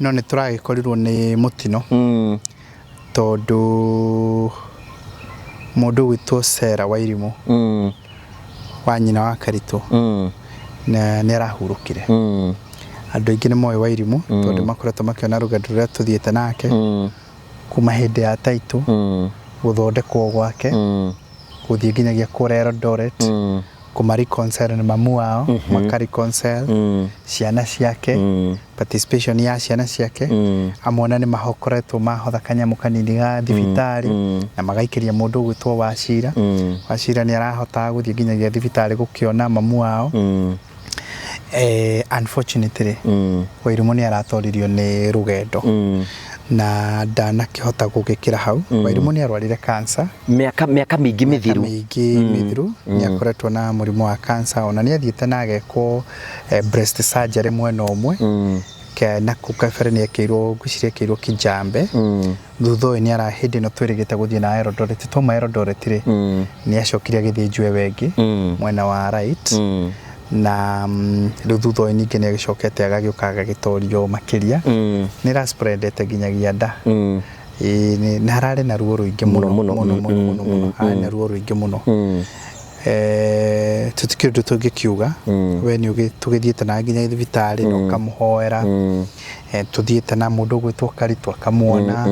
no nĩ tũragĩkorirwo nĩ mũtino tondũ mũndũ gwitũ Sarah Wairimu wa nyina wa Karitũ na nĩ arahurũkire. Andũ aingĩ nĩ moĩ Wairimu tondũ makoretwo makĩona rũgendo rũrĩa tũthiĩte nake kuma hĩndĩ ya Taitũ gũthondekwo gwake gũthiĩ nginyagia kũrĩa Eldoret kũmareconcile na mamu wao makareconcile ciana ciake participation ya ciana ciake amwe nĩ mahokoretwo mahotha kanyamũ kanini ga thibitarĩ na magaikĩria mũndũ gwĩtwo Wachira. Wachira nĩ arahota gũthiĩ nginyagia thibitarĩ gũkĩona mamu wao. Unfortunately Wairimu nĩ aratoririo nĩ rũgendo na ndanakĩhota gũgĩkĩra hau. Wairimu nĩ arwarire cancer mĩaka mĩingĩ mĩthiru. Nĩ akoretwo na mũrimũ wa cancer, ona nĩ athiĩte na agekwo breast surgery mwena ũmwe na kukabere nĩ ekĩirwo ngwĩciria Kijambe. Thutha ũyũ nĩ arahĩndĩ no twĩrĩgĩte gũthiĩ na Eldoret. Toma Eldoret rĩ nĩ acokire agĩthĩnjwo wengi mwena wa right na rĩu thutha ũyũ ningĩ nĩ agĩcokete agagĩũka agagĩtorio makĩria. Nĩ raspreadete nginyagia nda. Nĩ hararĩ na ruo rũingĩ mũno. Hararĩ na ruo rũingĩ mũno. Tũtikĩrĩ ũndũ tũngĩkiuga. We nĩ tũgĩthiĩte na nginya thibitarĩ na ũkamũhoera. Tũthiĩte na mũndũ gwĩtwo Karitũ akamuona.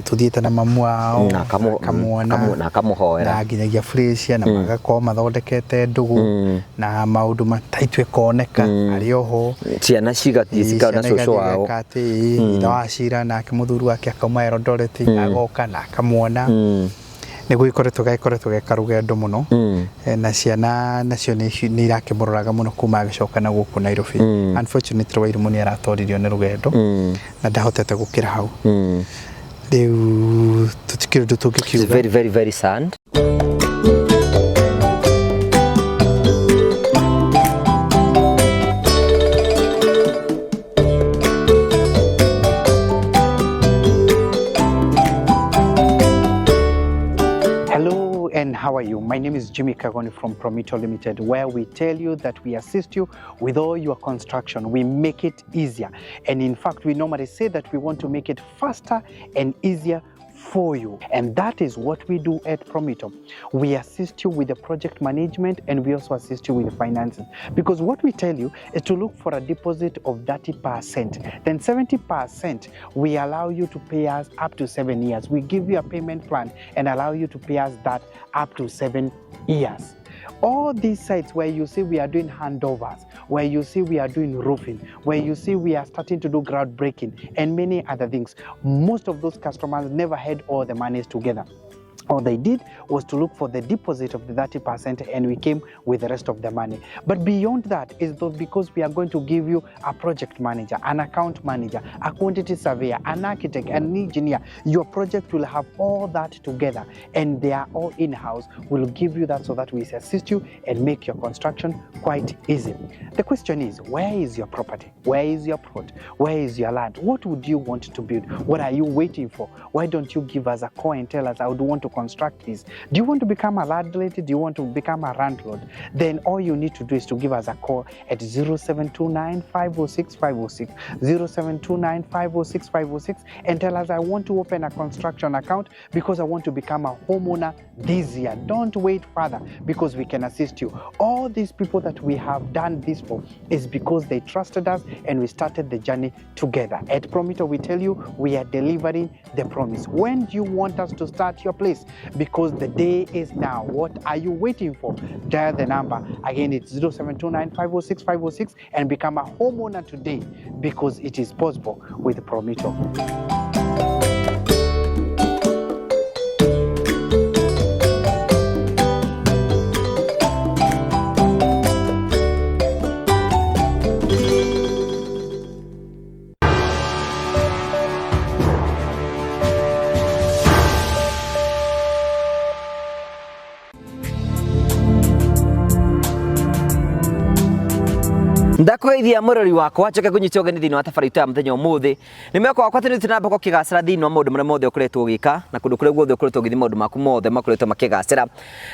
Tuthiĩte na mamu wao akamuona na akamuhoera na nginyagia Felicia na magakorwo mathondekete ndũgũ na maũndũ mataitũ koneka arĩ oho. Ciana cigathiĩ na cũcũ wao ithe wa Wachira na mũthuri wake akauma Eldoret agoka na akamuona. Nĩguo ikoretwo geka rũgendo mũno na ciana nacio nĩ irakĩmũroraga mũno kuma agĩcoka na gũkũ Nairobi. Unfortunately Wairimu nĩ aratoririo nĩ rũgendo na ndahotete gũkĩra hau. Rĩu tũtikĩrĩ ũndũ tũngĩkiuga. Very very very sad. And how are you? My name is Jimmy Kagoni from Promito Limited, where we tell you that we assist you with all your construction. We make it easier. And in fact, we normally say that we want to make it faster and easier for you. And that is what we do at Promito. We assist you with the project management and we also assist you with the finances. Because what we tell you is to look for a deposit of 30%. Then 70% we allow you to pay us up to 7 years. We give you a payment plan and allow you to pay us that up to 7 years. All these sites where you see we are doing handovers, where you see we are doing roofing, where you see we are starting to do groundbreaking and many other things, most of those customers never had all the monies together. All they did was to look for the deposit of the 30% and we came with the rest of the money. But beyond that is because we are going to give you a project manager, an account manager, a quantity surveyor, an architect, an engineer. Your project will have all that together and they are all in-house. We'll give you that so that we assist you and make your construction quite easy. The question is, where is your property? Where is your plot? Where is your land? What would you want to build? What are you waiting for? Why don't you give us a call and tell us, I would want to construct this? Do you want to become a landlord? Do you want to become a landlord? Then all you need to do is to give us a call at 0729 506 506, 0729 506 506 and tell us, I want to open a construction account because I want to become a homeowner this year. Don't wait further because we can assist you. All these people that we have done this for is because they trusted us and we started the journey together. At Promito, we tell you we are delivering the promise. When do you want us to start your place? Because the day is now. What are you waiting for? Dial the number. Again, it's 0729 506 506 and become a homeowner today because it is possible with Promito. Ndakũgeithia mũrori wakwa acoke kũnyita ũgeni thĩinĩ wa tabarĩra ya mũthenya ũmũthĩ. Nĩ mweka wakwa atĩ nĩtũnamba gũkĩgacĩra thĩinĩ wa maũndũ marĩa mothe ũkoretwo ũgĩka na kũndũ kũrĩa guothe ũkoretwo ũgĩthiĩ maũndũ maku mothe makoretwo makĩgacĩra.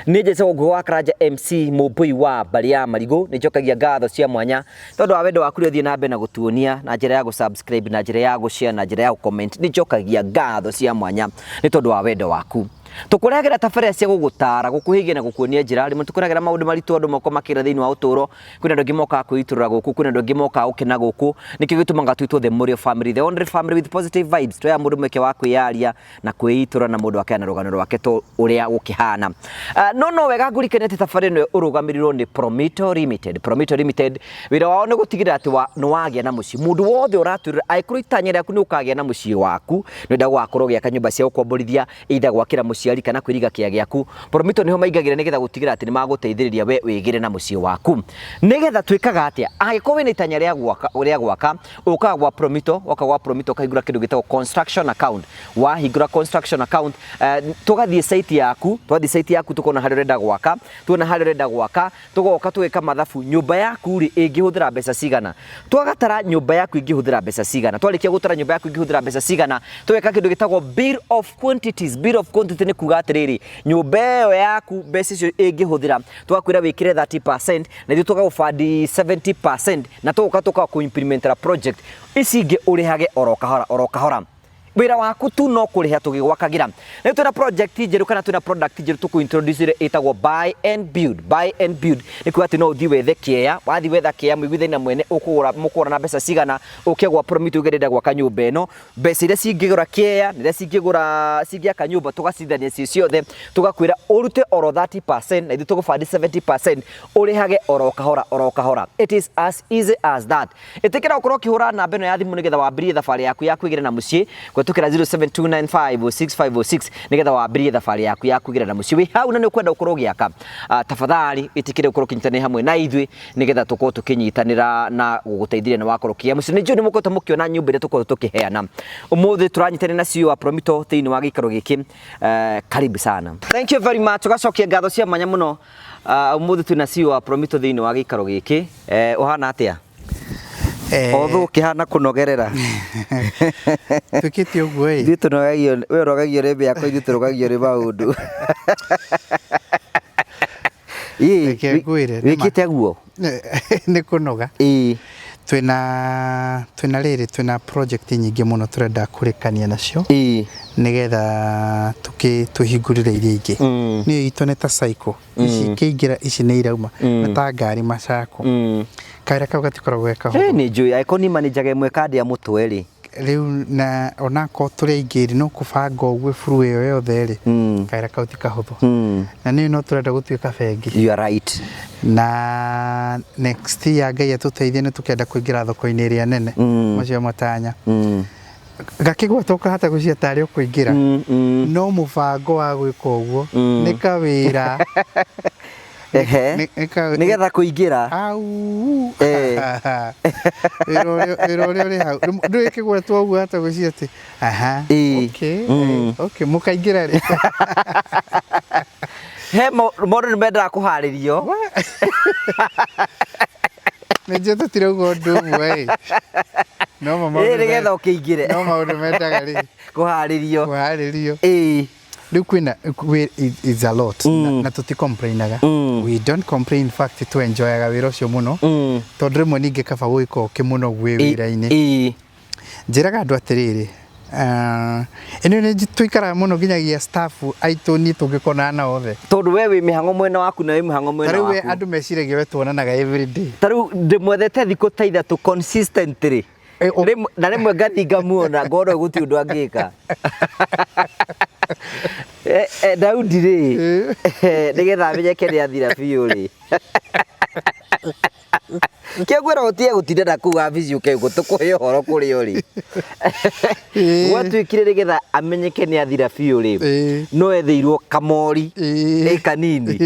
Nĩ njĩcagwo nguo wa Karanja MC Mũmbui wa Mbarĩ ya Marigũ. Nĩ njokagia ngatho cia mwanya tondũ wa wendo waku ũrĩa ũthiĩ na mbere na gũtuonia na njĩra ya gũ-subscribe na njĩra ya gũ-share na njĩra ya gũ-comment. Nĩ njokagia ngatho cia mwanya nĩ tondũ wa wendo waku. Tukuragera tabarĩra cia gũgũtara gũkũhigia na gũkuonia njĩra rimwe tukuragera maũndũ maritũ andũ moko makĩra thĩinĩ wa ũtũro kwĩna andũ angĩ moka kwĩitũrũra gũkũ kwĩna andũ angĩ moka gũkena gũkũ nĩkĩo gĩtũmaga twĩtwo the Mũrĩo family, the only family with positive vibes twa mũndũ mweke wa kwĩyaria na kwĩitũra na mũndũ wake na rũgano rwake to ũrĩa gũkĩhana. No wega ngũrikane atĩ tabarĩra ĩno ũrũgamĩrĩirwo nĩ Promito Limited. Promito Limited wĩra wao nĩ gũtigĩrĩra atĩ nĩ wagĩa na mũciĩ. Mũndũ wothe ũratwĩrĩra angĩkorwo itanya rĩaku nĩ ũkagĩa na mũciĩ waku nĩ wenda gũgakorwo gĩaka nyũmba cia gũkomborithia either gwakĩra mũciari kana kwĩriga kĩa gĩaku. Promito nĩho maingagĩra nĩgetha gũtigĩrĩra atĩ nĩ magũteithĩrĩria we wĩgĩre na mũciĩ waku. Nĩgetha twĩkaga atĩa angĩkorwo wĩna itanya rĩa gwaka ũkaga gwa Promito, woka gwa Promito ũkahingũra kĩndũ gĩtagwo construction account. Wahingũra construction account tũgathiĩ site yaku, twathiĩ site yaku tũkona harĩa ũrenda gwaka, tuona harĩa ũrenda gwaka tũgoka tũgeka mathabu nyũmba yaku rĩ ĩngĩhũthĩra mbeca cigana. Twagatara nyũmba yaku ĩngĩhũthĩra mbeca cigana. Twarĩkia gũtara nyũmba yaku ĩngĩhũthĩra mbeca cigana tũgeka kĩndũ gĩtagwo bill of quantities. Bill of quantity nĩ kuga atĩrĩrĩ nyũmba ĩyo yaku mbeca icio ĩngĩhũthĩra twakwĩra wĩkĩre 30% na ithuĩ tũgagũbandi 70% na tũgoka kũ-implement project ici ingĩ ũrĩhage oro kahora. Wĩra waku tu no kũrĩha tũgĩgwakagĩra. Nĩ twĩna project njerũ kana twĩna product njerũ tũkũ-introduce ĩtagwo buy and build. Buy and build nĩ kuga atĩ no ũthiĩ wethe kĩeya, wathiĩ wetha kĩeya mũiguithanie na mwene mũkũgũra na mbeca cigana ũke gwa Promito ũgerenda gwaka nyũmba ĩno. Mbeca iria cingĩgũra kĩeya na iria cingĩaka nyũmba tũgacithania ciĩ ciothe tũgakwĩra ũrute oro 30% na ithuĩ tũgũbandi 70% ũrĩhage oro kahora. It is as easy as that. Ĩtĩkĩra ũkorwo ũkĩhũra namba ĩno ya thimũ nĩgetha wambĩrĩrie thabarĩ yaku ya kwĩgĩra na mũciĩ tukira 0729506506 nigetha wambĩrĩrie thabarĩ yaku ya kwĩgĩra na mũciĩ. Wĩ hau na nĩ ũkwenda ũkorwo ũgĩaka tafadhali ĩtĩkĩre ũkorwo ũkĩnyitanĩra hamwe na ithuĩ nigetha tũkorwo tũkĩnyitanĩra na gũgũteithĩrĩria na wakorwo ũkĩgĩa mũciĩ. Nĩ njũĩ nĩ mũkoretwo mũkĩona nyũmba iria tũkorwo tũkĩheana. Ũmũthĩ tũranyitanĩra na CEO wa Promito thĩinĩ wa gĩikaro gĩkĩ. Karibu sana. Thank you very much. Tũgacokia ngatho cia mwanya mũno. Ũmũthĩ twĩna CEO wa Promito thĩinĩ wa gĩikaro gĩkĩ. Ũhana atĩa? Otho ũkĩhana kũnogerera twĩkĩte ũguo ĩ ithuĩ tũnogagio we ũrogagio rĩ mbĩa kwa ithuĩ tũrogagio rĩ maũndũ wĩkĩte aguo nĩ kũnoga twĩna rĩrĩ project nyingĩ mũno tũrenda kũrĩkania nacio nĩgetha tũhingũrĩre iria ingĩ niĩ itũ nĩ ta cycle ici kĩingĩra ici nĩ irauma na ta ngari macako kaira kau gatikoragwo geka nĩ njũĩ angĩkorwo niĩ manager ĩmwe kandĩa mũtwe rĩ rĩu na onako tũrĩ aingĩ no kũbanga ũguo buru ĩyo yothe rĩ kaira kau ti kahũthũ na niĩ no tũrenda gũtuĩka bengi. You are right. Na next year Ngai atũteithie nĩ tũkenda kũingĩra thoko-inĩ ĩrĩa nene macio matanya gakĩgwata ũkahota gũcia tarĩ ũkũingĩra no mũbango wa gwĩka ũguo nĩ kawĩra nĩgetha kũingĩra wĩra ũrĩa ũrĩ hau ndũĩ kĩgwetwo ũguo hata gũcia atĩ okay mũkaingĩra rĩ he mũndũ nĩ mendaga kũharĩrio nĩ njĩ tũtirauga ũndũ ũmwe nĩgetha ũkĩingĩre no maũndũ mendaga rĩ kũharĩrio rĩu kwĩna is a lot na tũticomplainaga we don't complain, in fact twenjoyaga wĩra ũcio mũno tondũ rĩmwe ningĩ kaba gwĩka ũkĩ mũno gwĩ wĩra-inĩ. Njĩraga andũ atĩrĩrĩ ĩno nĩ tũikaraga mũno nginyagia staff aitũ niĩ tũngĩkona na othe tondũ we wĩ mĩhang'o mwena waku na wĩ mĩhang'o mwena waku. Tarĩu andũ meciragia we tuonanaga every day. Tarĩu ndĩmwethete thikũ ta ithatũ consistently na rĩmwe ngathi ngamuona ngorwo gũtirĩ ũndũ angĩka Daudi rĩ nĩgetha amenyeke nĩ athira biũ rĩ kĩngwĩra ũtige gũtinda na kũu wabici ũkauga tũkũhe ũhoro kũrĩa ũrĩ gwatuĩkire nĩgetha amenyeke nĩ athira biũ rĩ no etheirwo kamori kanini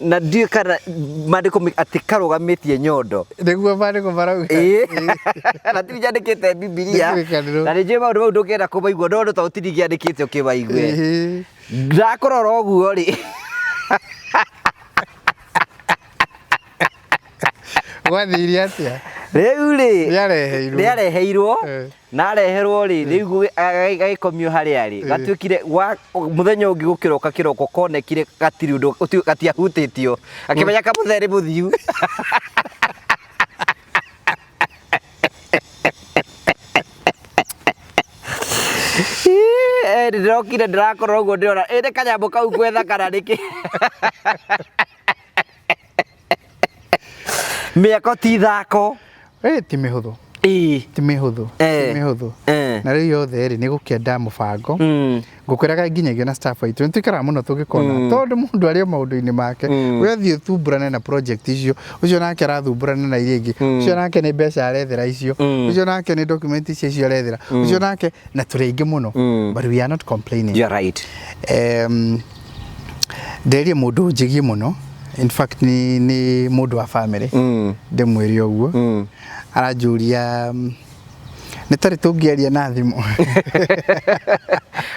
na ndiũĩ kana mandĩko atĩ karũgamĩtie nyondo nĩguo mandĩko marauga na tiri nyandĩkĩte Bibilia na nĩ njũĩ maũndũ mau ndũngĩenda kũmaigua no ta ũtiri gĩandĩkĩte ũkĩmaigue ndakũrora ũguo rĩ wathire atĩa Riu ri Riareheirwo na areherwo ri riu agaikomio haria ri gatuikire muthenya ungi gukiroka kiroko konekire gatiri undu gatiahutitio akimenya kamuthere muthiu ndirokire ndirakorwo uguo ndirona ĩrĩ kanyamũ kau gwetha kana nĩkĩ mĩako ti thako ti mĩhũthũ ti mĩhũthũ na rĩu yothe rĩ nĩ gũkĩenda mũbango ngũkwĩraga nginyagia na staff aitũ nĩ twĩkaraga mũno tũgĩkona tondũ mũndũ arĩ o maũndũ-inĩ make we thiĩ ũthumburane na project icio ũcio nake arathumburana na iria ingĩ ũcio nake nĩ mbeca arethera icio ũcio nake nĩ document icio arethera ũcio nake na tũrĩ aingĩ mũno but we are not complaining. You're right. Nderie mũndũ njigie mũno in fact ni mũndũ wa family ndĩmwĩre ũguo aranjũria nĩ tarĩ tũngĩaria na thimũ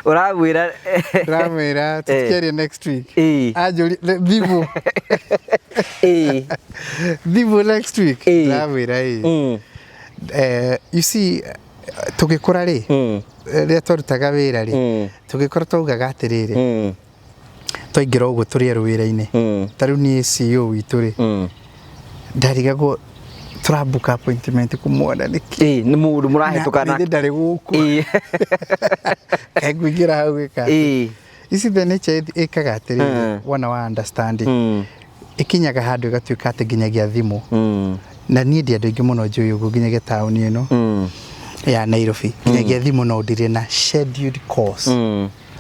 ũramwĩra tũtikĩaria next week anjũria thimũ thimũ next week ndamwĩra you see tũgĩkũra rĩ rĩrĩa twarutaga wĩra rĩ tũgĩkora twaugaga atĩrĩrĩ twaingĩra ũguo tũrĩ wĩra-inĩ ta rĩu niĩ CEO witũ rĩ ndarigagwo turabuka appointment kumwona nĩkĩ nĩ mũndũ mũrahĩtũkana ndarĩ gũkũ kaingĩra hau gĩka ici the nature ĩkaga atĩrĩrĩ wona wa understanding ikinyaga handũ ĩgatuĩka atĩ nginyagia thimũ na niĩ ndĩ andũ aingĩ mũno njũĩ ũguo nginyagia taũni ĩno ya Nairobi nginyagia thimũ no ndĩrĩ na scheduled course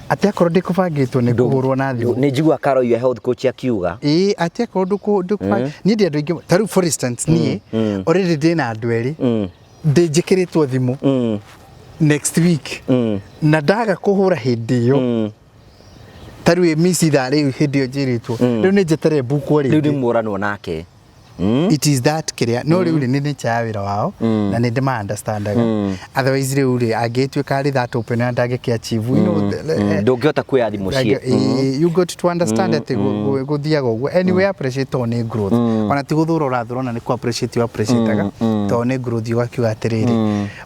ati akorwo ndikubangitwo ni kuhurwo na thimũ ni njigua Karo your health coach akiuga ati akorwo ndikubangitwo ni ndi andu ingi taru for instance ni already ndina andu eri ndinjikiritwo thimũ next week na ndaga kuhura hindi yo taru emisi thari hindi yo njiritwo riu ni njetere buku ri riu ni muranwo nake it is that kiria no riu ni ni cha wira wao na ni ndima understandaga otherwise riu ri agituika ri that open and agike achieve you know ndungihota kuya thimu cie you got to understand that guthiaga uguo anyway appreciate on growth ona ti guthura urathurona ni ku appreciate you appreciateaga to ni growth ugakiuga atiriri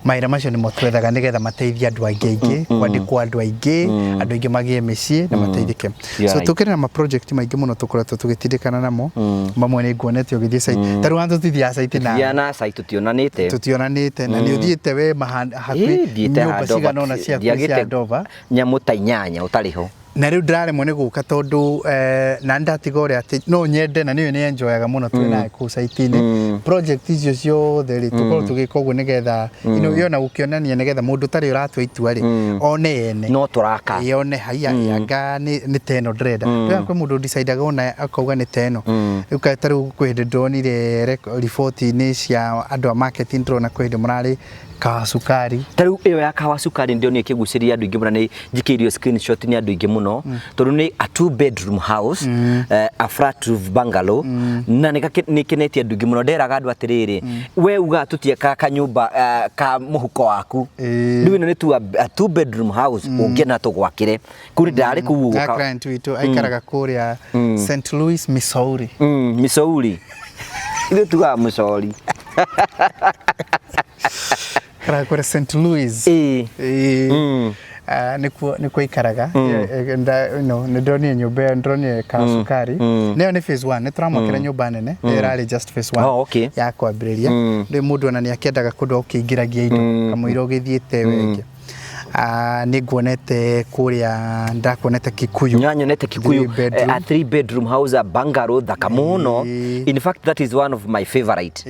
maira macio ni motwethaga nigetha mateithia andu aingĩ kwandikwo andu aingĩ magie mĩciĩ na mateithike so tukiri na ma project maingĩ muno tukoretwo tugitindikana namo mamwe ni nguonete ugithie site taru andu tithia site na yana site tutionanite na ni uthiite we hakuhi nyumba cigana na cia Ndova nyamu ta 8 utariho na riu ndiraremwo ni guka tondu na ndatiga uria ati no nyende na niyo ni enjoyaga muno twina ku site-ini project icio ciothe ri tukorwo tugika uguo nigetha yona gukionania nigetha mundu tari uratwa itua ri one ene no turaka yone haiya yanga ni teno ndrenda rĩrĩa kwĩ mũndũ decidaga ona akauga ni teno riu ka tari kwende ndonire report-ini cia andu a marketing ndrona kwende murari kawa sukari taru iyo ya kawa sukari ndio ni kiguciria andu ingi murane njikeirio screenshot ni andu ingi muno tondu ni a 2-bedroom house a flat roof bungalow na nikinetie andu ingi muno nderaga andu atiriri we uga tutie ka nyumba ka muhuko waku riu ino ni tu a 2-bedroom house ungiena tugwakire kuri ndari kuuga client witu aikaraga kuria St. Louis Missouri ile tuga Missouri kara St. Louis nikuo ikaraga ndonie nyumba ndonie ka sukari nayo ni phase 1 nituramwakira nyumba nene irari just phase 1 ya kwambiriria ndi mundu ona ni akiendaga kundu ukingiragia indo kamwira ugithiete wenge ni nguonete kuria ndakuonete Kikuyu nyanyonete Kikuyu a 3-bedroom house a bungalow thaka muno in fact that is one of my favorite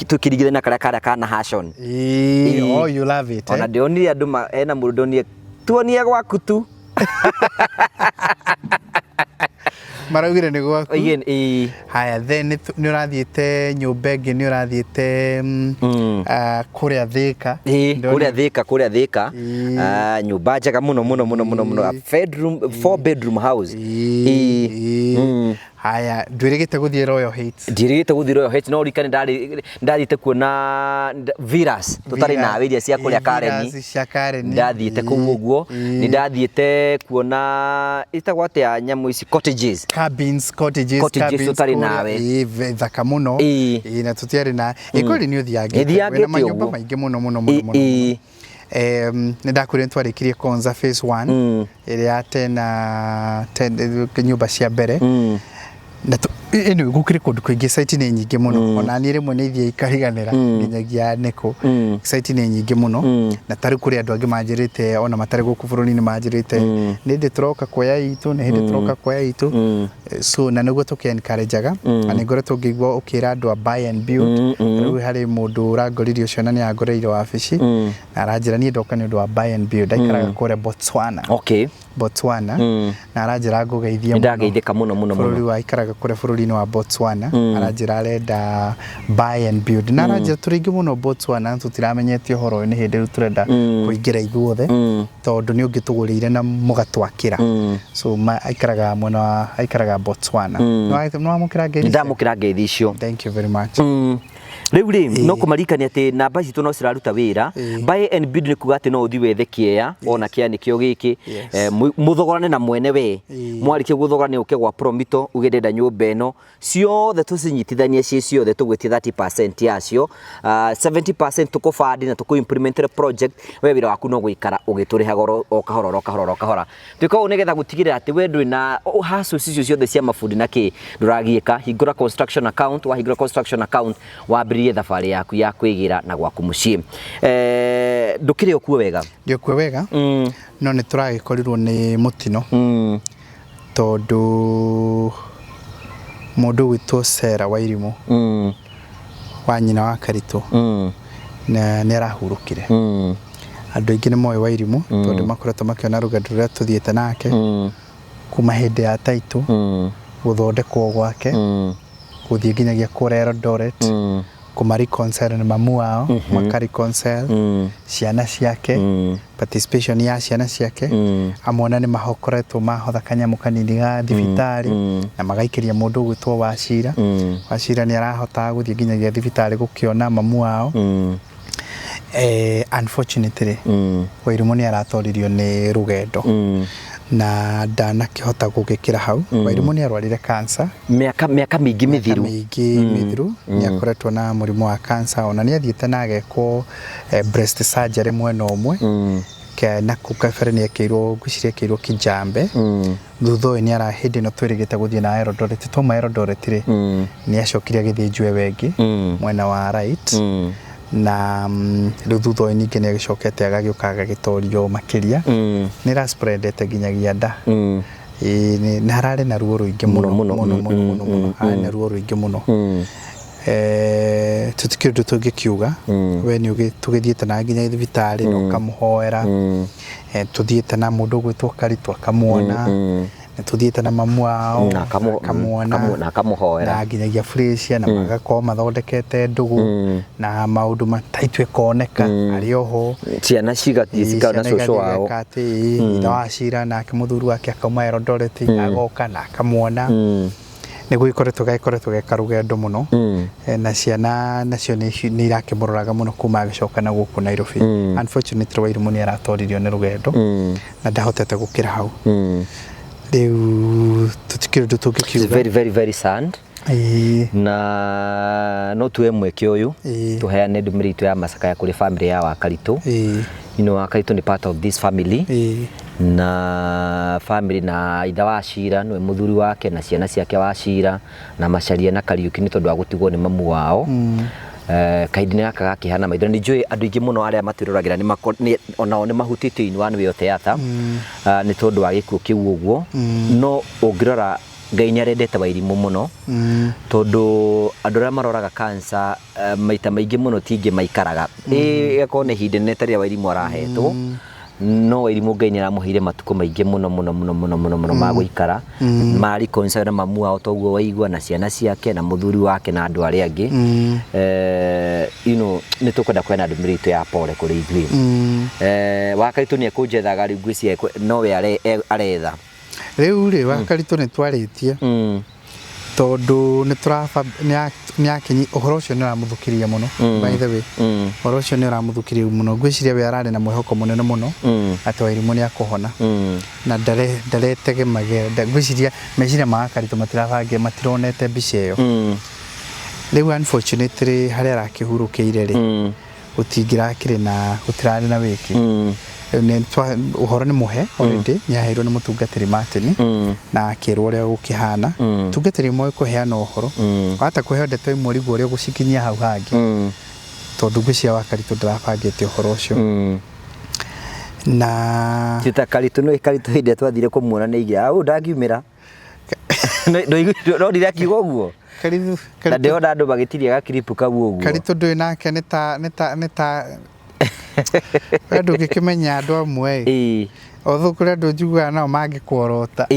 tukirigithana kara kana Hashon oh you love it ona ndionire andu ena mundu ndonire tuonie gwaku tu maraugire ni gwaku haya then ni urathiete nyumba ingi ni urathiete kuria Thika nyumba njega muno a 4-bedroom house haya ndwirigite guthie Royal Heights ndirigite guthie Royal Heights no rikane ndathite kuona villas tutari na iria cia kuria Karen ndathiite kuu uguo ni ndathiite kuona itagwa atia nyamu ici cottages cottages tutari nawe thaka muno na tutiari na ikori ni uthiange na manyumba maingi muno Nindakure ntwarikirie Konza phase 1 iria tena nyumba cia mbere na eno gukire kundu kwingi site ni nyingi muno ona ni rimwe ni ithia ikariganira nginyagia neko site ni nyingi muno na tari kuri andu angi manjirite ona matari guku bururi ni manjirite ni ndi turoka kuoya itu ni hindi turoka kuoya itu so na niguo tuki encourageaga ani ngore tungigwa ukira andu a buy and build riu hari mundu urangoririe ucio na ni agoreire wabici na aranjira ni ndoka ni undu wa buy and build aikaraga kure Botswana na aranjira ngugeithia ndageithika muno bururi wa ikaraga kure bururi wa Botswana aranjira arenda buy and build na aranjira turingi muno Botswana tutiramenyete horo ni hindi ru turenda kuingira ithuothe tondu ni ungitugurire na mugatwakira so aikaraga Botswana no amukira ngeithi ndamukira ngeithi icio. Thank you very much. Riu no kumarikania ati namba citu no ciraruta wira buy and build ni kuga ati no uthi wethe kiea ona kia ni kio giki muthogorane na mwene we mwarikie guthogorane uke gwa Promito ugedenda nyumba eno ciothe tucinyitithanie ciothe tugwitie 30% yacio 70% tukufandi na tukuimplement project we wira waku no guikara ugituriha goro o kahora twiko nigetha gutigirira ati we ndwi na haso cicio ciothe cia mafundi na ki nduragieka hingura construction account wa hingura construction account wa thabari yaku ya kwigira na gwaku mucii ndukire okuo wega ndikuo wega no ni turagikorerwo ni mutino tondu mundu witwo Sera Wairimu wa nyina wa Karitu na ni arahurukire andu aingi ni moyo Wairimu tondu makoretwo makiona rugendo ruria tuthiete nake kuma hindi ya Taitu guthondekwo gwake guthie nginyagia kure Eldoret kumari concern mamu wao makari concern ciana ciake participation ya ciana ciake amona ni mahokoretwo mahotha kanyamu kanini ga thibitari na magaikiria mundu gwitwo Wachira ni arahota guthie nginyagia thibitari gukiona mamu wao unfortunately Wairimu ni aratoririo ni rugendo na dana kihota gugikira hau Wairimu ni arwarire cancer miaka mingi mithiru ni akoretwo na murimu wa cancer ona ni athiete na agekwo breast surgery mwena umwe na kukafere ni ekirwo guciria ekirwo Kijambe thutho ni arahindi no twirigite guthie na Eldoret tuma Eldoret ri ni acokire agithinjwe wengi mwena wa right na thutho ningi ni agicokete agagiukaga gitorio makiria ni ra spreadete ginyagia nda ni harare na ruo ruingi muno na ruo ruingi muno tutikirdu tugikiuga we ni tugithiete na nginya thibitari no kamuhoera tuthiete na mundu gwitwo Karitu akamuona tuthiete na mamu wao na kamuhoera na nginyagia Felicia na magako mathondekete ndugu na maundu mataitu ekoneka ari oho ciana cigatika na coco wao Wachira na muthuru wake akauma Eldoret agoka na akamuona niguo ikoretwo gekarugendo muno na ciana nacio ni irakimuraga muno kuma agicoka na guku Nairobi unfortunately Wairimu ni aratoririo ni rugendo na ndahotete gukira hau riu tutikirdu tugikiuga very sad na no tuwe mweke uyu tuheane ndumiri itu ya macakaya kuri family ya Wakaritu Wakaritu ni part of this family na family na itha Wachira niwe muthuri wake na ciana ciake Wachira na Macharia na Kariuki ni tondu agutigwo ni mamu wao kaidini aka gakihana maitho ni njui andu ingi muno aria matiruragira ni onao ni mahutitio inwani we theater ni tondu wa gikuo kiu uguo no ungirora Ngai ni arendete Wairimu muno tondu andu aria maroraga cancer maita maingi muno tingi maikaraga ekone hinde netaria Wairimu arahetwo no Wairimu Ngai ni aramuheire matuko maingi muno maguikara mari concern mamu wao toguo waigua na ciana ciake na muthuri wake na andu aria angi ni tukwenda kwena ndumirito ya pole kuri ithui Wakaritu ni ekunjethaga riu ngwiciye no we aretha riu Wakaritu ni twaritie tondu ni akinyi uhoro ucio ni ramuthukiria muno by the way uhoro ucio ni ramuthukiria muno gwiciria we arari na mwehoko munene muno ati Wairimu ni akuhona na ndaretege magenda gwiciria meciria ma Karitu matirabange matironete mbica iyo riu unfortunately haria arakihurukiire ri gutingirakire na gutirari na wiki uhoro ni muhe already ni aheirwo ni mutungatiri Martin na akirwo uria gukihana tungatiri mwe kuheana uhoro hata kuheo ndeto imwe rigu uria gucikinyia hau hangi tondu ngwiciria wa Karitu ndarabangite uhoro ucio na tita Karitu no Karitu hinde twathire kumuona ni igira au ndangiumira no ndira kiugo guo Karitu na ndeona andu magitiria ga clip kau uguo Karitu ndui nake nita Ando gikimenya andu amwe otho kuri andu njiguaga nao mangikuorota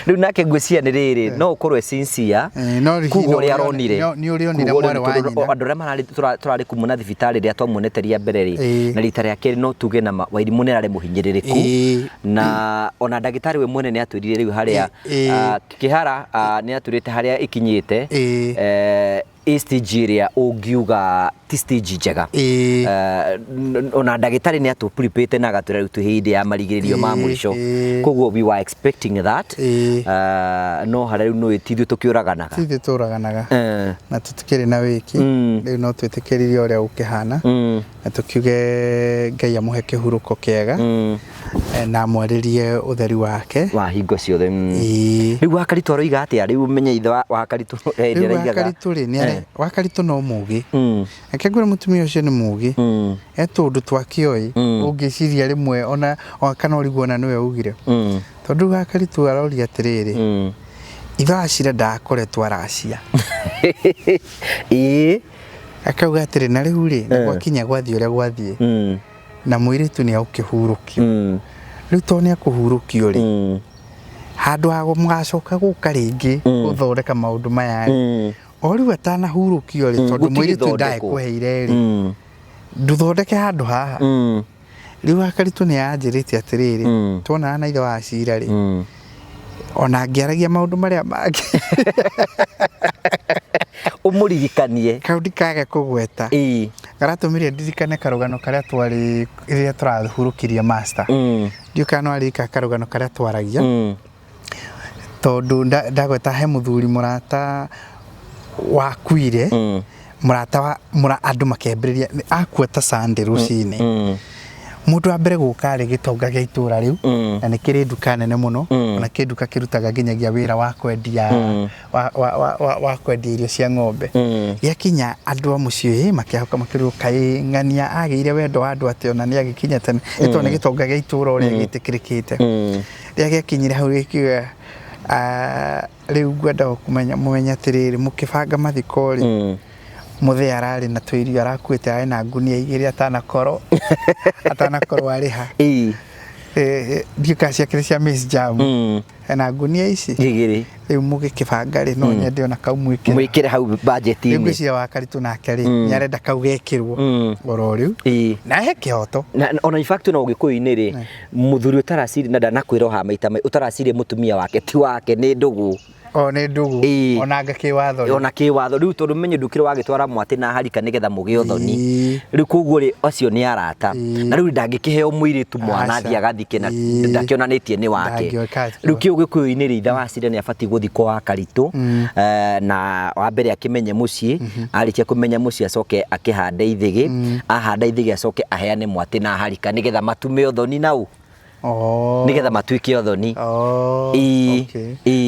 riu nake ngwiciria ni riri no ukorwe sincere kugo ri aronire ni uri onire mwari wa nyina andu ria turari kumuna thibitari ria twamuonete ria mbere ri na rita ria keri no tuge na Wairimu ni arari muhinyiririku na ona ndagitari we mwene ni atwirire riu haria kihara ni atwirite haria ikinyite stage ungiuga ti stage njega ona ndagitari ni atuprepate na gatura riu tuhinde ya marigiririo ma mwisho koguo we were expecting that no haria riu no itithio tukiuraganaga na tutikiri na wiki riu no twitikiririe uria ukihana na tukiuge Ngai amuhe kihuruko kiega na mwaririe utheri wake wa hingo ciothe riu wa Karitu aroiga atia riu menye ithe wa Karitu wa Karitu ri ni wa Karitu no mugi akegura mutumia ucio ni mugi etundu twakioi ungiciria rimwe ona kana uriguona niwe ugire tondu wa Karitu aroria atiriri ithacira ndakoretwo aracia akauga atiri na riu ri gwakinya gwathie uria gwathie na mwiritu ni aukihurukio riu to ni akuhurukio ri handu hago mgacoka guka ringi guthondeka maundu maya riu atana hurukio ri tondu mwiritu ndae kuheire ri nduthondeke handu haha riu Karitu ni anjirite atiriri tuona na ithe wa cira ri ona ngiaragia maundu maria mangi umuririkanie kaudi kage kugweta garatumire ndirikane karugano karia twari iria turahurukiria master ndiuka no arika karugano karia twaragia tondu ndagweta he muthuri murata wakuire murata andu makembereria akueta Sunday rucine mundu wa mbere guka ri gitonga gia itura riu na ni kiri nduka nene muno na kinduka kirutaga nginyagia wira wa kwendia wa kwendia irio cia ng'ombe yakinya andu a mucii makiahoka makiruka ng'ania agire wendo wa andu ati ona ni agikinya tene ito ni gitonga gia itura uria gitikirikite ria gikinyire hau gikiga riu ngwenda kumenya mumenya atiriri mukibanga mathikori muthe arari na twirio arakuite ari na ngunia igiri atanakorwo ariha ndikacia kirisia Miss Jam na ngunia ici igiri riu mugikibanga ri no nyende ona mwikire hau budget ini ngwiciria wa Karitu nake ri ni arenda kaugekirwo oro riu na he kihoto ona in fact no ugikuini ri muthuri utaraciri na ndanakwira ha maita utaraciri mutumia wake ti wake ni ndugu ni ndugu ona kiwatho riu tondu menye ndukire wagitwara mwati na harika nigetha muge uthoni riu koguo ri acio ni arata na riu ndangikiheo mwiritu mwana thia gathike na ndakionanitie ni wake riu kiugikuini ri itha wa cira ni abati guthikwo wa Karitu na wa mbere akimenye mucii arikia kumenya mucii acoke akihanda ithigi ahanda ithigi acoke aheane mwati na harika nigetha matume uthoni nau nigetha matuike uthoni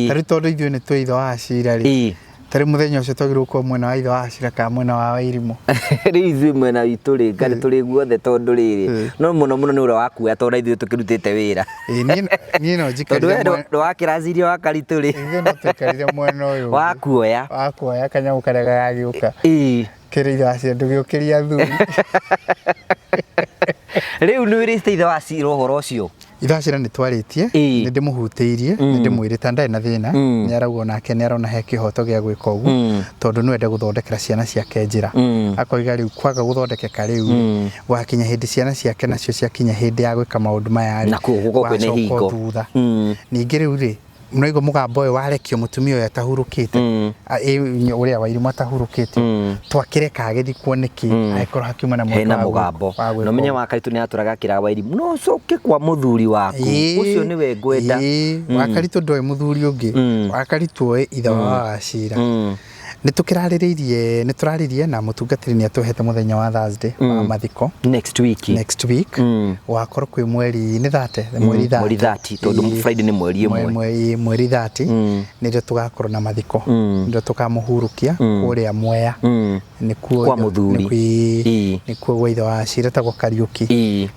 tari tondu ithuĩ nĩ twĩ ithe wa cira ri tari muthenya ucio twagirwo kwa mwena wa ithe wa cira ka mwena wa Wairimu ri ithuĩ mwena witũ ri ngari tũrĩ guothe tondu riri no muno muno nĩ ũrĩa wakuoya tondu ithuĩ tũkĩrutĩte wĩra niĩ no njikarire tondu wakĩracirie wa Karitu ri ithuĩ no tũikarire mwena ũyũ wakuoya kanyamũ karĩa gagagĩũka kĩrĩ ithe wa cira ndũgĩũkĩria athuri riu nĩ wĩrĩte ithe wa cira ũhoro ũcio ithe wa cira nĩ twarĩtie nĩ ndĩmũhutĩirie nĩ ndĩmwĩrĩte ndarĩ na thĩna nĩ arauga nake nĩ arona he kĩhoto gĩa gwĩka ũguo tondu nĩ ende gũthondekera ciana ciake njĩra akoiga rĩu kwaga gũthondekeka rĩu gwakinya hĩndĩ ciana ciake nacio ciakinya hĩndĩ ya gwĩka maũndũ maya rĩ na kuoguo kwĩna hingo ningĩ rĩu rĩ mnoigo mugambo uyu warekio mutumia uyu atahurukite uria Wairimu atahurukite twakireka agithi kuoneki aikoro hakiuma na mugambo no menye Wakaritu ni aturaga kira Wairimu no coke kwa muthuri waku ucio niwe ngwenda Wakaritu ndoe muthuri ungi Wakaritu we itha wa Wachira Nituraririe na mutungatiri ni atuhete muthenya wa Thursday wa mathiko next week wakorwo kwi mweri ni 30 mweri 30 tondu Friday ni mweri imwe mweri 30 ndio tugakorwo na mathiko ndio tukamuhurukia kuria Mwea nikuo kwa muthuri nikuo gwa ithe wa Wachira tagwo Kariuki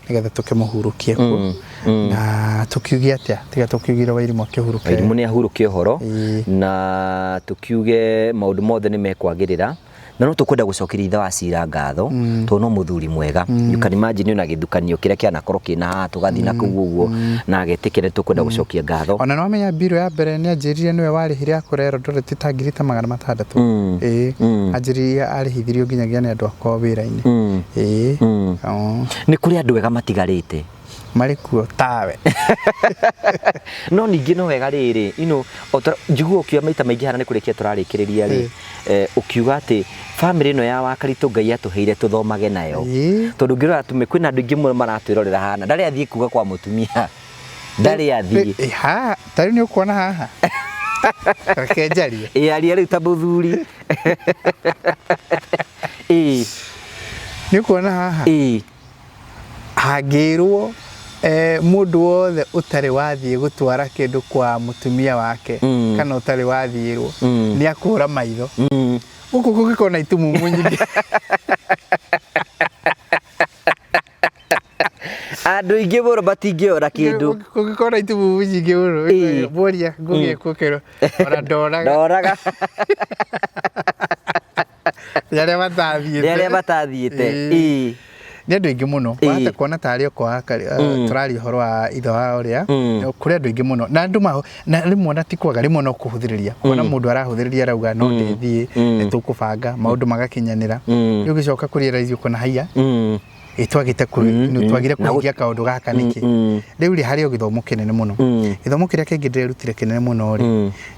nigetha tukimuhurukie kuo na tukiugia atia tiga tukiugira Wairimu akihurukia Wairimu ni ahurukie horo na tukiuge maundu mothe ni mekwagirira na no tukwenda gucokeria ithe wa Wachira ngatho to no muthuri mwega you can imagine una githukanio kiria kiana korwo kina tugathi na kugu uguo na agetikire tukwenda gucokia ngatho ona no menya biro ya mbere ni anjiririe niwe warihire akorero ndore titangirite 600 anjiririe arihithirio nginyagia ni andu akwa wira-ini ni kuri andu wega matigarite marikuo tawe no ningi no wega riri njiguo ukiwa maita maingi hana ni kurikia turarikiriria ri ukiuga ati family no ya Wakaritu Ngai atuheire tuthomage nayo tondu ngirora kwina andu ingi muno maratwirorera hana ndari athii kuga kwa mutumia ndari athii tari ni ukuona haha akenjaria aria riu ta muthuri ni ukuona haha hangirwo mundu wothe utari wathie gutwara kindu kwa mutumia wake kana utari wathirwo ni akura maitho guku gukona itumumu nyingi andu ingi boro batingiora kindu gukona itumumu nyingi boro boria ngugie kukero ora ndoraga yaria batathiete ni andu ingi muno wate kuona tari okwa turari horo wa ithe wa uria kuri andu ingi muno na andu na rimwe na tikwaga rimwe no kuhuthiriria kuona mundu arahuthiriria rauga no ndethie nitukubanga maundu magakinyanira riu gicoka kuri raithi ukona haiya twagite twagire kuingia kaundu gaka niki riu ri hari githomo kinene muno githomo kiria kingi ndirutire kinene muno ri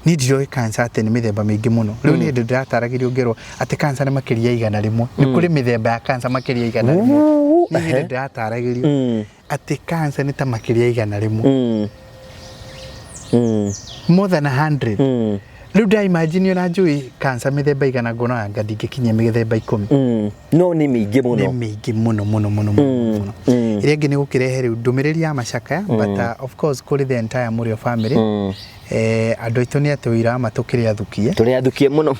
ni ndiroi cancer ati ni mithemba mingi muno riu ni ndirataragirio ngirwo ati cancer ni makiria igana rimwe ni kuri mithemba ya cancer makiria igana rimwe ni ndirataragirio ati cancer ni ta makiria igana rimwe more than 100 riu da imagine ona njui cancer mithemba igana ngona ngadingikinyia mithemba 10 no ni mingi muno iria ngi ni gukirehe riu ndumiriri ya macakaya but of course kuri the entire Murio family andu aitu ni atuira matukire athukie muno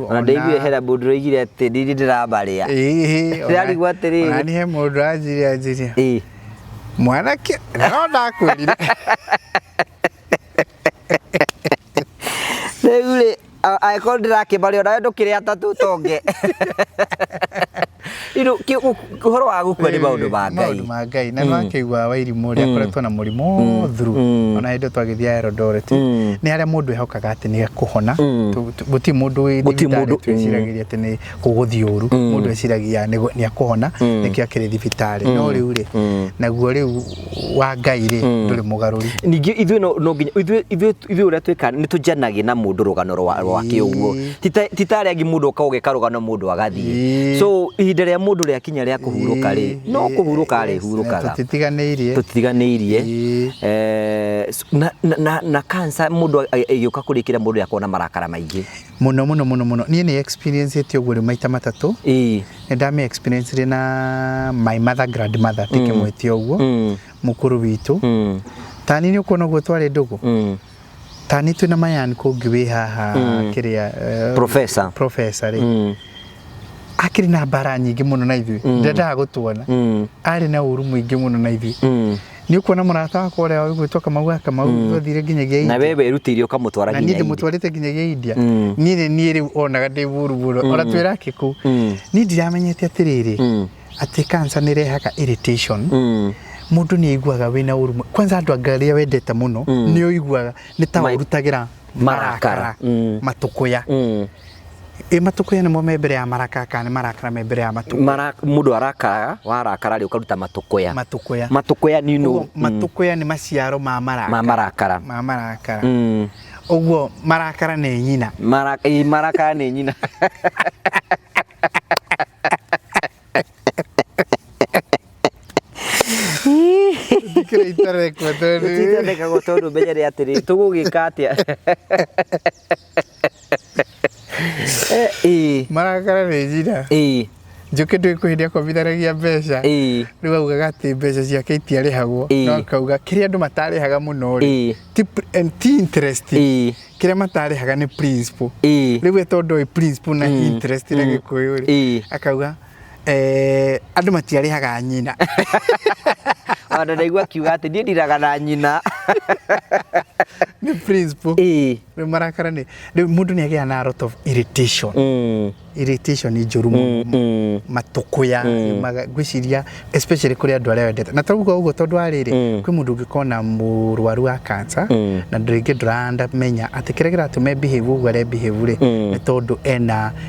ona David hera budro igire ati ndiri ndirabaria ndari gwatiri ona ni he mundu anjiria mwanake no ndakwirire Deule aiko ndirakibari ona ndukire atatu tonge horo wa gukua ni maundu ma Ngai na nwakeigua Wairimu uria akoretwo na murimu through ona indo twagithia Eldoret ni aria mundu ehokaga ati ni kuhona guti mundu twiciragiria ati ni kuguthiuru mundu eciragia ni akuhona niki akiri thibitari no riu ri naguo riu wa Ngai ri nduri mugaruri ningi ithu no nginya ithu uria twika ni tujanagi na mundu rugano rwake uguo titari angi mundu ukauge rugano mundu agathie so ihinda ria mundu ria kinya ria kuhuruka ri no kuhuruka ari hurukaga tutiganiirie na cancer mundu agiuka kurikira mundu yakona marakara maingi muno nie ni experience eti ogure maita matatu ni ndame experience ri na my mother grandmother tikimweti oguo mukuru witu tani ni ukona gwo twari ndugu tani tu na mayani kungi wi haha kiria professor ri akiri na bara nyingi muno na ithui ndendaga gutuona ari na uru mwingi muno na ithui ni ukona murata wakwa uria wigwitoka Kamau thire nginyagia India na wewe rutirio kamutwara nginya India mutwarite nginyagia India ni ri onaga ndi buruburo ora twira kiku ni ndiramenyete atiriri ati cancer ni rehaga irritation mundu ni aiguaga wina uru kwanza andu angaria wendete muno ni uiguaga ni ta urutagira marakara matukuya Matukuya nimo membere ya marakaka, ni marakara membere ya matukuya. Mundu arakara, warakara ri ukaruta matukuya. Matukuya ni no. Matukuya ni maciaro ma marakara. Ma marakara. Oguo marakara ni nyina. Marakara ni nyina. Dikira itare kwa tondu. Itare kwa tondu benyere atiri tugugika atia. Marakara ni nyina. Njuke ndikuhindia kombitharagia mbeca. Riu augaga ati mbeca ciake itiarihagwo. No akauga kiria andu matarihaga muno ri. Ti interest. Kiria matarihaga ni principal. Riu tondu principal na interest na Gikuyu ri. Akauga andu matiarihaga nyina. Ona ndaigua kiuga ati ndie ndiraga na nyina. Ni principal. Riu marakara ni riu mundu ni agia na a lot of irritation. Irritation ni njuru matukuya gwiciria especially kuri andu aria wendete na taruga uguo tondu ariri kwi mundu ngikona murwaru wa cancer na ndringi nduranda menya ati kire giratume behave uguo aria behave ri ni tondu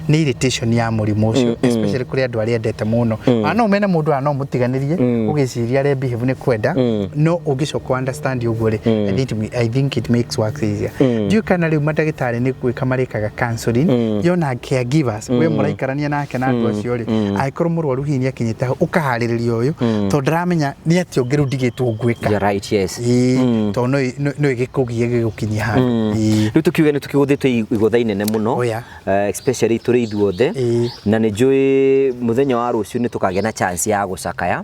ni irritation ya murimu ucio especially kuri andu aria endete muno no mena mundu no mutiganirie ugiciria aria behave ni kwenda no ugicoka understand uguo ri I think it makes work easier ndiu kana riu madagitari ni gwika marikaga counseling yona caregivers we muraikarania nake na andu acio ri aikorwo murwaru hinya kinyite ukahaririria uyu to ndramenya ni ati ungiru ndigitwo gwika you're right yes to no igikugie gigukinyia handu riu tukiuga ni tukiguthitwe igotha inene muno especially turi ithuothe na ni njui muthenya wa ruciu ni tukagea na chance ya gucakaya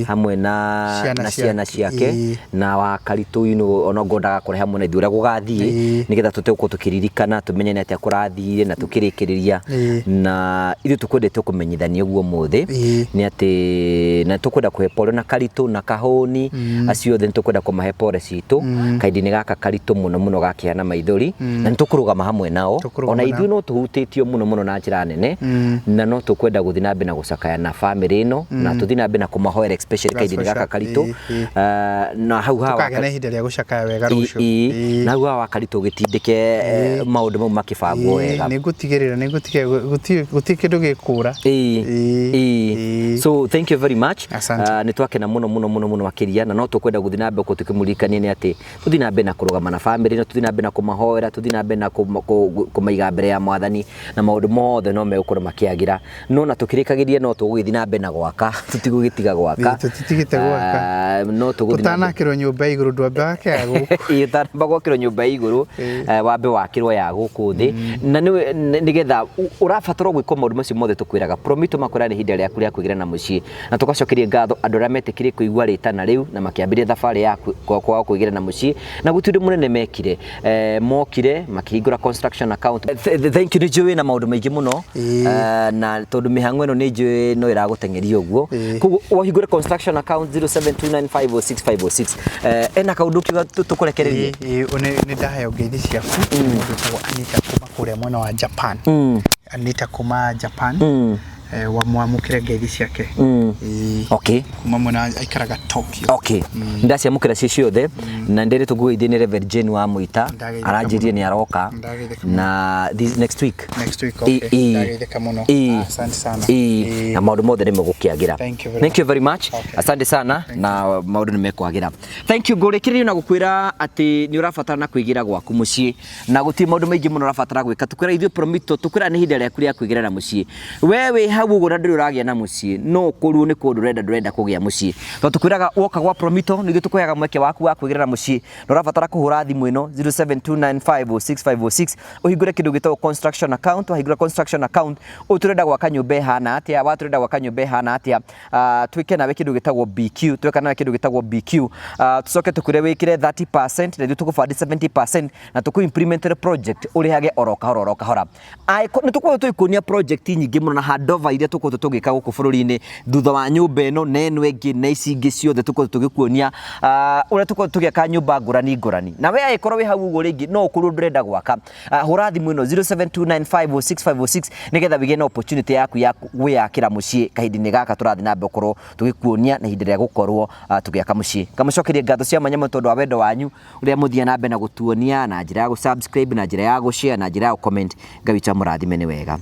hamwe na ciana ciake na wa karitu ino ona ngondaga kure hamwe na ithuria gugathie nigetha tuteguko tukiririkana tumenye ati akurathire na tukirikiriria na ithu tukwendete kumenyithania guo muthe ni ati na tukwenda kuhe pole na karitu na kahoni acio othe tukwenda kumahe pole citu kaindi ni gaka karitu muno muno gakiana maithori na tukurugama hamwe nao ona ithu no tuhutitio muno muno na njira nene na no tukwenda guthi na mbe na gucakaya na family ino na tuthi na mbe na kumahoera especially kaindi ni gaka karitu na hau hawa tukagena ihinda ria gucakaya wega rucio na hau hawa karitu gitindike maundu mau makibangwo wega ni gutigirira ni guti kindu gikura so thank you very much ni twakena muno makiria na no tukwenda guthi na mbe tukimurikania ni ati tuthi na mbe na kurugama na family no tuthi na mbe na kumahoera tuthi na mbe na kumaiga mbere ya mwathani na maundu mothe no megukura makiagira no na tukirikagiria no tugugithi na mbe na gwaka tutigugitiga gwaka tutitigite gwaka no tuguthi utanakirwo nyumba iguru ndwambe wake ya guku itanamba gwakirwo nyumba iguru wambe wakirwo ya guku thi na nigetha urabatara gwika maundu macio mothe tukwiraga Promito makwira ni hinda riaku ria kuigira na mucii na tugacokeria ngatho andu aria metikirie kuigua ritana riu na makiambiria thabari ya kwa kuigira na mucii na gutuire munene mekire mokire makihingura construction account thank you ni njui na maundu maingi muno na tondu mihango ino ni njui no iragutengeria uguo koguo wahingure construction account 0729506506 ena kaundu kiuga tukurekererie ni ndaheo ngeithi ciaku mundu tagwo Anita kuma kuria mwena wa Japan Anita kuma Japan wamwamukire ngeithi ciake okay kuma mwena aikaraga Tokyo okay ndaciamukira cio ciothe na ndere tuguithie ni Reverend Jane wa Muita aranjirie ni aroka na this next week okay ndageitheka muno asante sana na maundu mothe ni megukiagira thank you very much asante sana na maundu ni mekwagira thank you ngurikirie na gukwira ati ni urabatara na kuigira gwaku mucii na guti maundu maingi muno urabatara gwika tukwira ithu Promito tukwira ni hinda riaku ria kuigira na mucii wewe hau uguo nduri uragia na mucii no kuru ni kundu ndurenda kugia mucii to tukwiraga woka gwa Promito niguo tukuheaga mweke waku wa kuigira na mucii no urabatara kuhura thimu ino 0729506506 uhingure kindu gitagwo construction account wahingura construction account uturenda gwaka nyumba hana atia waturenda gwaka nyumba hana atia twike nawe kindu gitagwo BQ tweka nawe kindu gitagwo BQ tucoke tukure wikire 30% na ndio tukufadi 70% na tuku implement project urihage oroka hora ai ni tukwo tuikunia project nyingi muno na handover tour iria tuko tugika guku bururi-ini thutha wa nyumba ino na eno ingi na ici ingi ciothe tuko tugikuonia uria tuko tugika nyumba ngurani na we aikorwo wi hau uguo ringi no ukorwo ndurenda gwaka hura thimu ino 0729506506 nigetha wige na opportunity yaku ya gwiyakira mucii kahindi-ini gaka turathi na mbere ukorwo tugikuonia na ihinda ria gukorwo tugiaka mucii ngamucokeria ngatho cia manyamo tondu wa wendo wanyu uria muthia na mbere na gutuonia na njira ya gusubscribe na njira ya gushare na njira ya comment ngawicha murathime ni wega.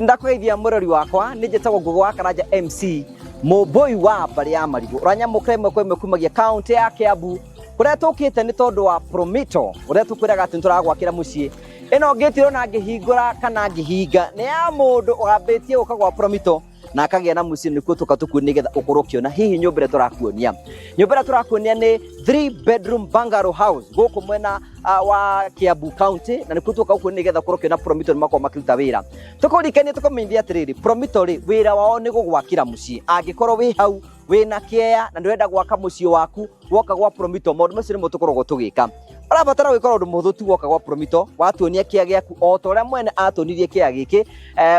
Ndakweithia murori wakwa ni jetagwo Ngugi wa Karanja MC Muboi wa bari ya Marigu uranyamukire mwe kumagia county ya Kiambu kuria tukite ni tondu wa Promito uria tukwiraga ati turagwakira mucii ino ngitiro na ngihingura kana ngihinga ni ya mundu ugambitie uka gwa Promito na akagia na mucii nikuo tukatukuonia nigetha ukorwo kiona hihi nyumba turakuonia ni 3 bedroom bungalow house guku mwena wa Kiambu County na nikuo tukakuonia nigetha ukorwo kiona Promito makwa makiruta wira tukurikania tukomenyithia atiriri Promito ri wira wao ni gugwakira mucii angikorwo wi hau wina kiea na ndwenda gwaka mucii waku woka gwa Promito maundu macio nimo tukoragwo tugika urabatara gwikora undu muhuthu tu woka gwa Promito watuonia kia giaku o ta uria mwene atonirie kia giki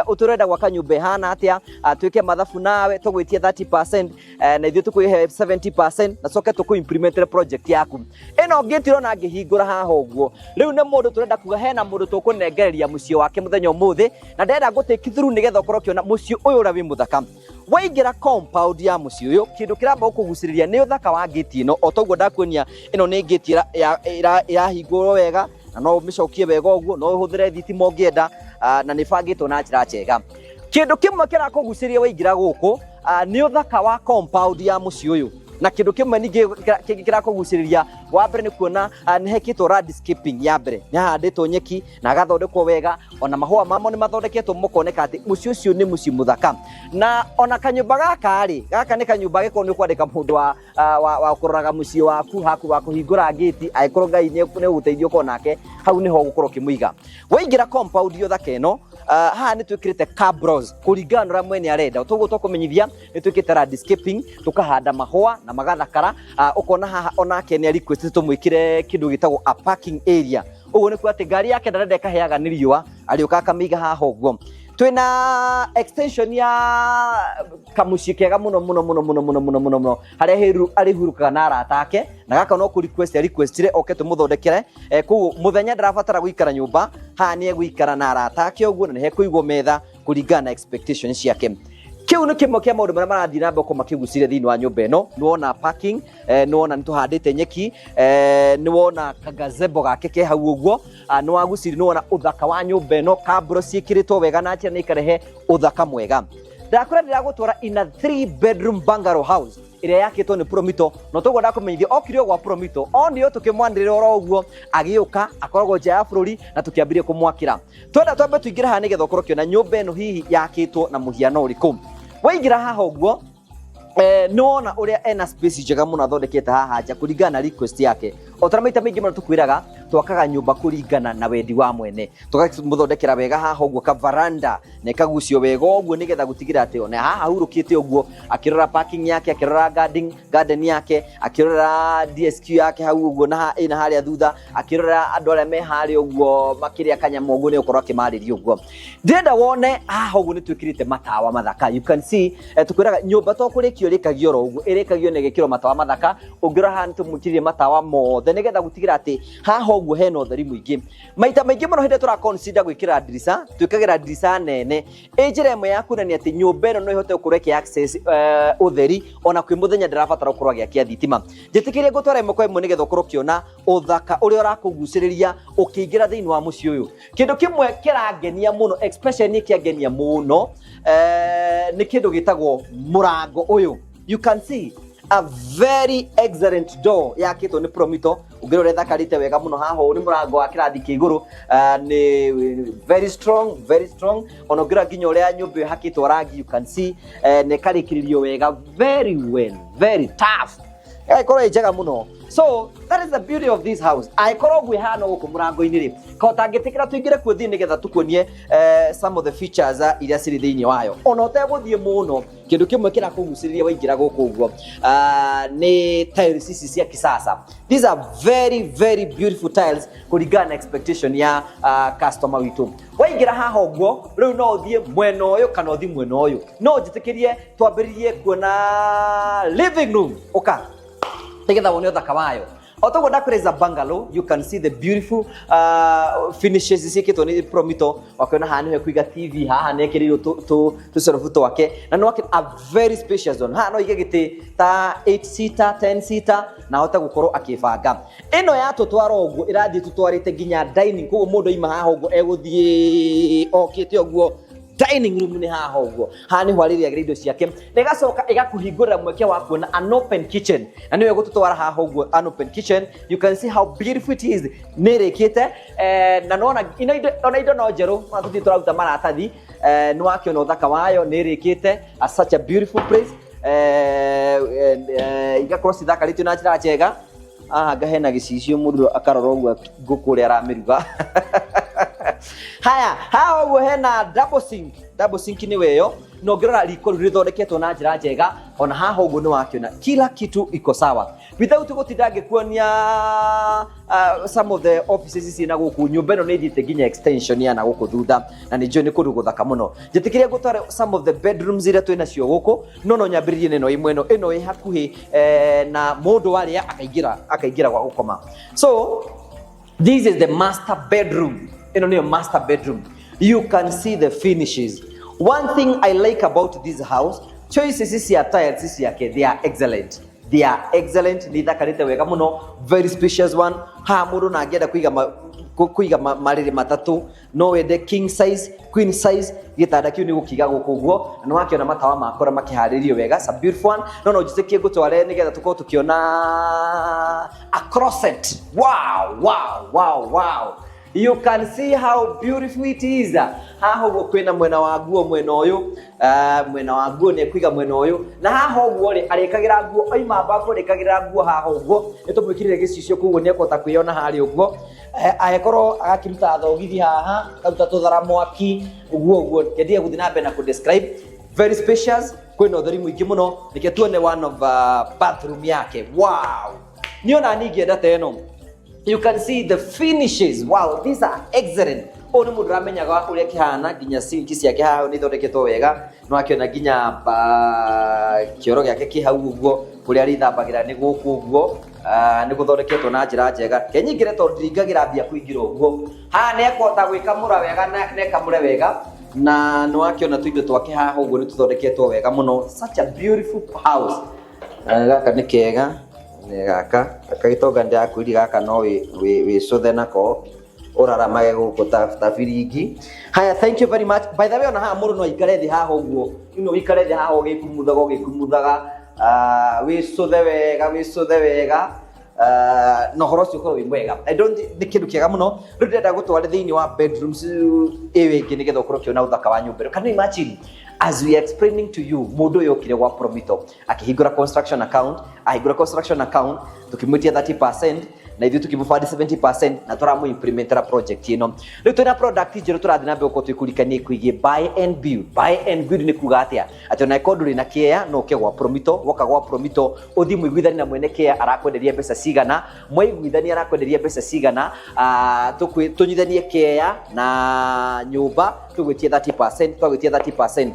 uturenda gwaka nyumba hana atia twike mathabu nawe tugwitie 30% na ithuĩ tukwihe 70% na coke tuku implement project yaku ino ngitiro na ngihingura haha uguo riu ne mundu turenda kuga hena mundu tukunengereria mucii wake muthenya umuthi na ndenda gutake through nigetha ukorwo kiona mucii uyu ura wi muthaka waingira compound ya mucii uyu kindu kiramba ukuguciriria ni uthaka wa gate ino o toguo ndakuonia ino ni gate ya hingurwo wega na no micokie wega uguo no uhuthire thitima ungienda na ni bangitwo na njira njega kindu kimwe kirakuguciria waingira guku ni uthaka wa compound ya mucii uyu na kindu kimwe ningi kirakuguciriria wa mbere ni kuona ni hekitwo landscaping ya mbere ni handitwo nyeki na gathondekwo wega ona mahua mamo ni mathondeketwo mukoneka ati mucii ucio ni mucii muthaka na ona kanyumba gaka ni kanyumba giko ni kwandika mundu wa kuroraga mucii waku haku wa kuhingura gate aikorwo Ngai ni uguteithio konake hau niho gukorwo kimuiga waingira compound yo thaka ino haha ni twikirite cabros kuringana na mwene arenda toguo tukumenyithia ni twikite landscaping tukahanda mahua na magathakara ukona haha onake ni request tumwikire kindu gitagwo a parking area uguo ni kwati ngari yake ndarenda kaheaga ni riua arioka kamiga haha uguo twina extension ya kamucii kega muno haria arihurukaga na arata ake na gaka no ku requestire oke tumuthondekere ku muthenya ndirabatara guikara nyumba haha ni egũikara na arata ake uguo na ni hekuigwo metha kuringana na expectation ciake kiu ni kimwe kia maundu maria marathii na mbere makiguciria thiini wa nyumba ino ni wona parking ni wona nituhandite nyeki ni wona kagazebo gake ke hau uguo ni waguciri ni wona uthaka wa nyumba ino kabro ciikiritwo wega na njira ni ikarehe uthaka mwega ndakora ndiragutwara in a 3 bedroom bungalow house iria yakitwo ni Promito no toguo ndakumenyithia okirio gwa Promito ondio tukimwandirira oro uguo agiuka akoragwo nja ya bururi na tukiambirie kumwakira twenda twambe tuingira haha nigetha ukorwo kiona nyumba ino hihi yakitwo na muhiano uriku waingira haha uguo nona uria ena space njega muno athondekete haha nja kuringana na request yake otara maita maingi muno tukwiraga twakaga nyumba kuringana na wendi wa mwene tukamuthondekera wega haha uguo ka veranda na kagucio wega uguo nigetha gutigira ati ona haha hurukite uguo akirora parking yake akirora garden yake akirora DSQ yake hau uguo na ina haria thutha akirora andu aria me haria uguo makiria kanyamo uguo ni ukorwo akimariria uguo ndenda wone haha uguo ni twikirite matawa mathaka you can see tukwiraga nyumba to kurikio rikagio ro uguo irikagio ne gekiro matawa mathaka ungirora haha ni tumukirie matawa mothe nigetha gutigira ati haha uguo hena utheri muingi maita maingi muno hindi tura consider gwikira dirisa twikagira dirisa nene ejira imwe yaku ni ati nyumba ino no ihote kureke access utheri ona kwi muthenya ndirabatara gukorwo agiakia thitima njitikirie gutwara imwe kwa imwe nigetha ukorwo kiona uthaka uria urakuguciriria ukiingira thiini wa mucii uyu kindu kimwe kirangenia muno especially ni kiangenia muno ni kindu gitagwo murango uyu you can see a very excellent door yakitwo ni Promito ungirore thakarite wega muno haho ni murango wa kirathi kia iguru ni very strong ona ngira nginya uria nyumba hakitwo rangi you can see ne karikiririo wega very well very tough aikoro ijega muno. So that is the beauty of this house. Aikoro gwe hano guku murango-ini ri ko tangitikira tuingire kuo thini getha tukuonie some of the features iria ciri thiini wayo ona uteguthie muno kindu kimwe kira kuguciriria waingira guku uguo ni tiles ici cia kisasa. These are very beautiful tiles kuringana na expectation ya customer witu. Waingira haha uguo riu no uthie mwena uyu kana uthie mwena uyu no njitikirie twambiririe kuona living room oka tegetha wone uthaka wayo otogo ndakureza bungalow. You can see the beautiful finishes cikitwo ni Promito wakiona haha niho kuiga TV haha nekirirwo tu sorofu twake na no a very spacious one. Haha no ige giti ta 8 seater 10 seater na hota gukorwo akibanga ino ya tutwara uguo irathie tutwarite ginya dining kugo mundu ima haha uguo eguthie okite uguo dining room ni haha uguo haha ni hwariria indo ciake negacoka igakuhingurira mweke wa kuona an open kitchen na niwe gututwara haha uguo an open kitchen. You can see how beautiful it is nirikite na nona indo no njeru matuthi turaruta maratathi ni wakiona uthaka wayo nirikite such a beautiful place igakorwo cithakarĩtio na njĩra njega. Aha ngahena gĩcicio mũndũ akarora ũguo ngũkũ ũrĩa aramĩruga. Haya haha ũguo hena double sink ni weyo no ngirora riko rithondeketwo na njĩra njega ona haha ũguo ni wakiona kila kitu iko sawa without gutinda ngĩkuonia some of the offices ici na gũkũ nyũmba ĩno nĩ ĩthiĩte nginya extension ya na gũkũ thutha na nĩ njũĩ nĩ kũndũ gũthaka mũno. Njĩtĩkĩrie gũtwara some of the bedrooms iria twĩna cio gũkũ no nyambĩrĩrie neno imwe ĩno ĩ hakuhĩ na mũndũ warĩa akaingĩra gwa gũkoma. So this is the master bedroom. Ĩno nĩyo master bedroom. You can see the finishes. One thing I like about this house, choices cia tiles ciake, they are excellent. Ni thakarite wega muno, very spacious one. Ha mundu na angenda kuiga mariri matatu no wende king size, queen size, gitanda kiu ni gukiga guku uguo no wakiona matawa makora makiharirio wega. It's a beautiful one. No njitikie gutware nigetha tukorwo tukiona a closet. Wow. You can see how beautiful it is. Haha uguo kwina mwena wa nguo mwena uyu ni kuiga mwena uyu na haha uguo ri arikagira nguo oima bako rikagira nguo haha uguo nitumwikirire gicicio kuguo ni ekota kwiona hari uguo aekorwo akiruta thogithi haha karuta tuthara mwaki uguo ngendie guthi na mbere na ku describe. Very spacious, kwina utheri mwingi muno nike tuone one of bathroom yake. Wow, niona ningienda teno. You can see the finishes. Wow, these are excellent. Oni mundu ramenyaga uria kihana ginya sink ciake haha ni thondeketwo wega no akiona ginya kioro giake kihau uguo kuria rithambagira ni guku uguo ni guthondeketwo na njira njega kenyingire tondu ndingagira mbia kuingira uguo haha ni ekota gwikamura wega na nekamure wega na no akiona tuindo twake haha uguo ni tuthondeketwo wega muno. Such a beautiful house. Gaka ni kega gaka akagitonga ndakwiri gaka no we cuthe nako uraramage guku ta biringi. Haya, thank you very much. By the way, ona haha mundu no ikare thi haha uguo ino ikare thi haha ugikumuthaga we cuthe wega no horocio ko wimwega. I don't think kindu kiega muno ru ndenda gutware thiini wa bedrooms wingi nigetha ukorwo kiona uthaka wa nyumba. Can you imagine as we are explaining to you mundu yokire gwa Promito akihingura construction account tukimwitia 30% na ithu tukimufadi 70% na turamu implementera project ino. Riu twina product njeru turathi na mbere uko twikurikanie kuigie buy and build ni kuga atia ati ona ikondo rina kia no ke gwa Promito woka gwa Promito uthi muiguithani na mwene kia arakwenderia mbeca cigana muiguithani arakwenderia mbeca cigana tunyithanie kia na nyumba tugwitie 30%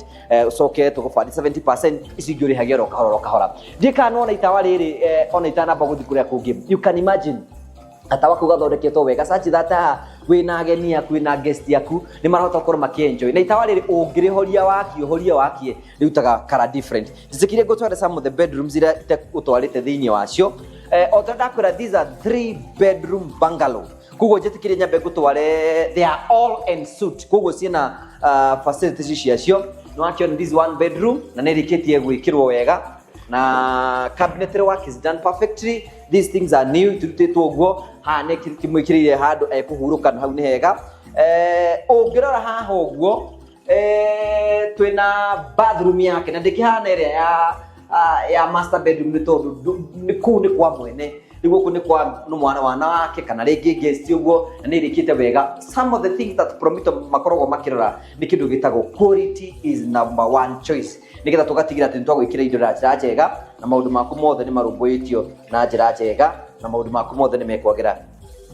ucoke tukufadi 70% icingiuri hagia kahora ndika no na itawa riri ona itana baguthi kuria kungi. You can imagine atawa kuga thondeketwo wega such that wina ageni yaku wina guest yaku ni marahota gukorwo makienjoy na itawa riri ungirihoria wakie riutaga kara different nzikire gutwara some of the bedrooms ira utwarite thiini wacio otada these are 3 bedroom bungalow kugo njetikire nyambe gutware they are all en suite kugo ciina facilities ciacio no actually this 1 bedroom na nirikitie gwikirwo wega na cabinetry work is done perfectly. These things are new turutitwo guo ha ne kimwikirire handu ekuhuruka hau ni hega ungirora haha uguo twina bathroom yake na ndikihana ire ya master bedroom ni tondu ni ku ni kwa mwene niguo ni kwa no mwana wake kana ringi guest uguo na nirikite wega. Some of the things that Promito makorogo makirora ni kindu gitago quality is number 1 choice nigetha tugatigira ati twagwikira indo na njira njega na maundu maku mothe ni marumbuitio na njira njega na maundu maku mothe ni mekwagira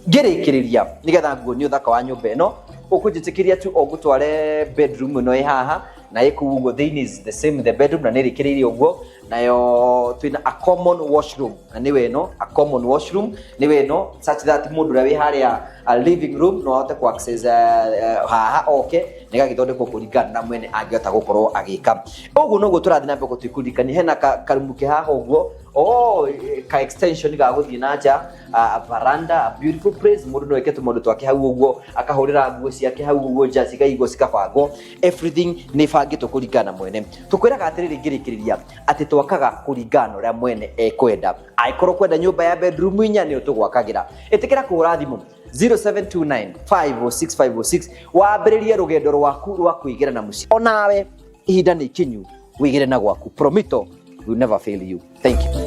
ngirikiriria nigetha nguo ni uthaka wa nyumba eno ukunjitikiria tu ogutware bedroom eno haha na ikuguo thini is the same the bedroom na nirikiririe uguo nayo twina a common washroom na niwe no a common washroom niwe no such that mundu rawi haria a living room no ahote ku access haha okay nigagithondekwo kuringana na mwene angiota gukorwo agika uguo no guturathi na mbeko tukurikani hena karumuke haha uguo ka extension ga guthii na nja a veranda a beautiful place mundu no eketu mundu twake hau uguo akahurira nguo ciake hau uguo nja cigaigwo cikabango everything ni bangitwo kuringana mwene tukwiraga atiriri ngirikiriria ati twakaga kuringana ria mwene ekwenda aikorwo kwenda nyumba ya bedroom inya ni utugwakagira itikira kuhura thimu 0729506506 wambiririe rugendo rwaku rwa kuigira na muci onawe ihinda ni kinyu wigire na gwaku Promito will never fail you. Thank you.